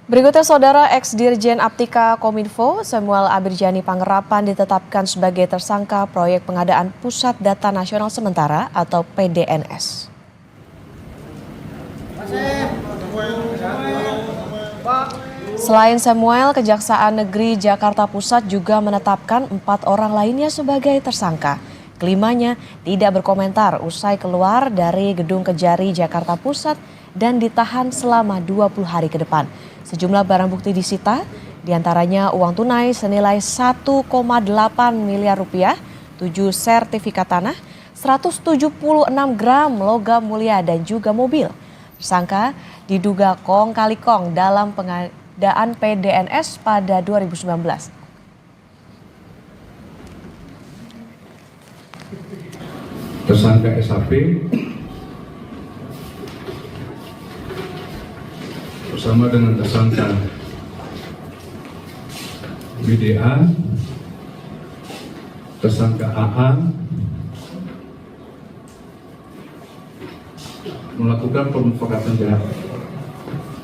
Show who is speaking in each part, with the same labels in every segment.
Speaker 1: Berikutnya Saudara ex-Dirjen Aptika Kominfo Samuel Abrijani Panggerapan ditetapkan sebagai tersangka proyek pengadaan Pusat Data Nasional Sementara atau PDNS. Selain Samuel, Kejaksaan Negeri Jakarta Pusat juga menetapkan 4 orang lainnya sebagai tersangka. Kelimanya tidak berkomentar usai keluar dari Gedung Kejari Jakarta Pusat dan ditahan selama 20 hari ke depan. Sejumlah barang bukti disita, diantaranya uang tunai senilai 1,8 miliar rupiah, 7 sertifikat tanah, 176 gram logam mulia dan juga mobil. Tersangka diduga kong kali kong dalam pengadaan PDNS pada 2019.
Speaker 2: Tersangka SAP bersama dengan tersangka BDA, tersangka AA melakukan pemufakatan jahat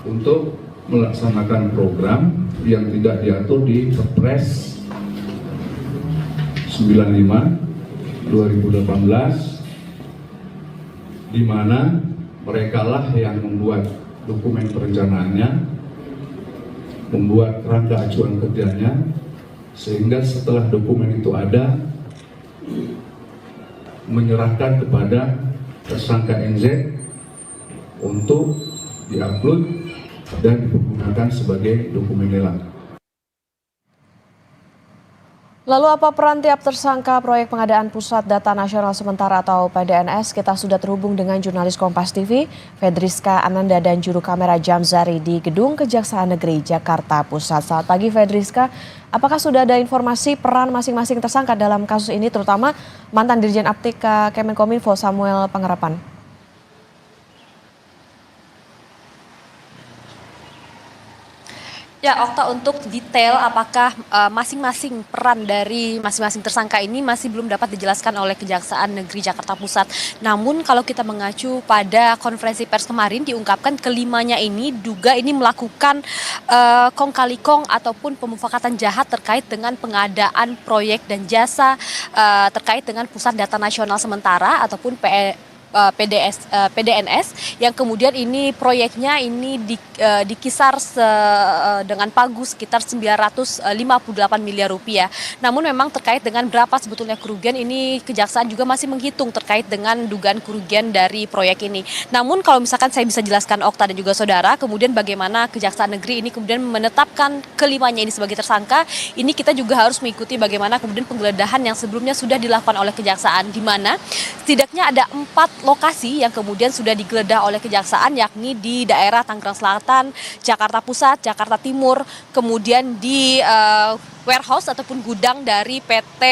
Speaker 2: untuk melaksanakan program yang tidak diatur di Perpres 95/2018, di mana merekalah yang membuat dokumen perencanaannya, membuat kerangka acuan kerjanya, sehingga setelah dokumen itu ada, menyerahkan kepada tersangka NZ untuk diupload dan digunakan sebagai dokumen lelang.
Speaker 1: Lalu apa peran tiap tersangka proyek pengadaan Pusat Data Nasional Sementara atau PDNS? Kita sudah terhubung dengan jurnalis Kompas TV, Fedriska Ananda dan juru kamera Jamzari di Gedung Kejaksaan Negeri Jakarta Pusat. Selamat pagi Fedriska, apakah sudah ada informasi peran masing-masing tersangka dalam kasus ini, terutama mantan Dirjen Aptika Kemenkominfo Samuel Panggerapan?
Speaker 3: Ya, Okta, untuk detail apakah masing-masing peran dari masing-masing tersangka ini masih belum dapat dijelaskan oleh Kejaksaan Negeri Jakarta Pusat. Namun kalau kita mengacu pada konferensi pers kemarin diungkapkan kelimanya ini ini melakukan kong kali kong ataupun pemufakatan jahat terkait dengan pengadaan proyek dan jasa terkait dengan Pusat Data Nasional Sementara ataupun PDNS yang kemudian ini proyeknya ini dikisar dengan pagu sekitar 958 miliar rupiah. Namun memang terkait dengan berapa sebetulnya kerugian ini Kejaksaan juga masih menghitung terkait dengan dugaan kerugian dari proyek ini. Namun kalau misalkan saya bisa jelaskan Okta dan juga saudara, kemudian bagaimana Kejaksaan Negeri ini kemudian menetapkan kelimanya ini sebagai tersangka, ini kita juga harus mengikuti bagaimana kemudian penggeledahan yang sebelumnya sudah dilakukan oleh Kejaksaan, di mana setidaknya ada 4 lokasi yang kemudian sudah digeledah oleh Kejaksaan, yakni di daerah Tangerang Selatan, Jakarta Pusat, Jakarta Timur, kemudian di warehouse ataupun gudang dari PT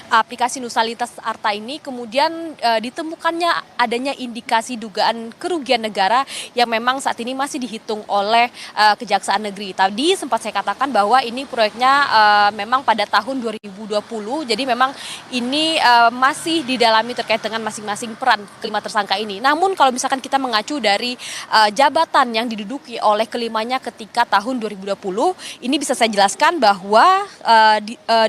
Speaker 3: Aplikasi Nusalintas Arta ini kemudian ditemukannya adanya indikasi dugaan kerugian negara yang memang saat ini masih dihitung oleh Kejaksaan Negeri. Tadi sempat saya katakan bahwa ini proyeknya memang pada tahun 2020, jadi memang ini masih didalami terkait dengan masing-masing peran kelima tersangka ini. Namun kalau misalkan kita mengacu dari jabatan yang diduduki oleh kelimanya ketika tahun 2020, ini bisa saya jelaskan bahwa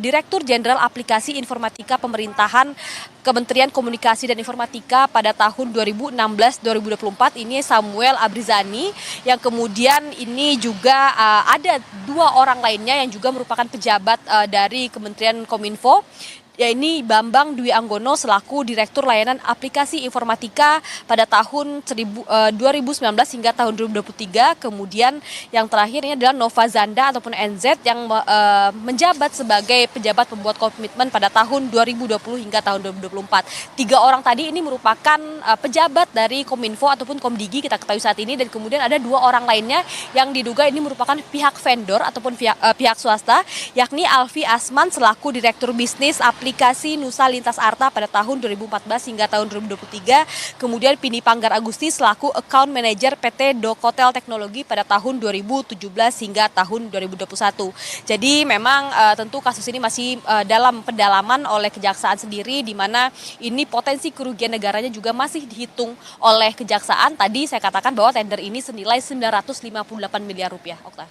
Speaker 3: Direktur Jenderal Aplikasi Informatika Pemerintahan Kementerian Komunikasi dan Informatika pada tahun 2016-2024 ini Samuel Abrijani, yang kemudian ini juga ada 2 orang lainnya yang juga merupakan pejabat dari Kementerian Kominfo, yaitu Bambang Dwi Anggono selaku Direktur Layanan Aplikasi Informatika pada tahun 2019 hingga tahun 2023. Kemudian yang terakhir ini adalah Nova Zanda ataupun NZ yang menjabat sebagai pejabat pembuat komitmen pada tahun 2020 hingga tahun 2024. 3 orang tadi ini merupakan pejabat dari Kominfo ataupun Komdigi kita ketahui saat ini, dan kemudian ada 2 orang lainnya yang diduga ini merupakan pihak vendor ataupun pihak swasta, yakni Alfi Asman selaku Direktur Bisnis Aplikasi Nusalintas Arta pada tahun 2014 hingga tahun 2023, kemudian Pini Panggar Agusti selaku Account Manager PT Dokotel Teknologi pada tahun 2017 hingga tahun 2021. Jadi memang tentu kasus ini masih dalam pendalaman oleh Kejaksaan sendiri, di mana ini potensi kerugian negaranya juga masih dihitung oleh Kejaksaan. Tadi saya katakan bahwa tender ini senilai 958 miliar rupiah, Okta.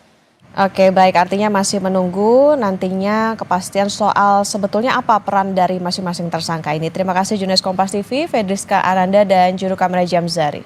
Speaker 1: Oke, baik, artinya masih menunggu nantinya kepastian soal sebetulnya apa peran dari masing-masing tersangka ini. Terima kasih jurnalis Kompas TV, Fedriska Ananda dan juru kamera Jamzari.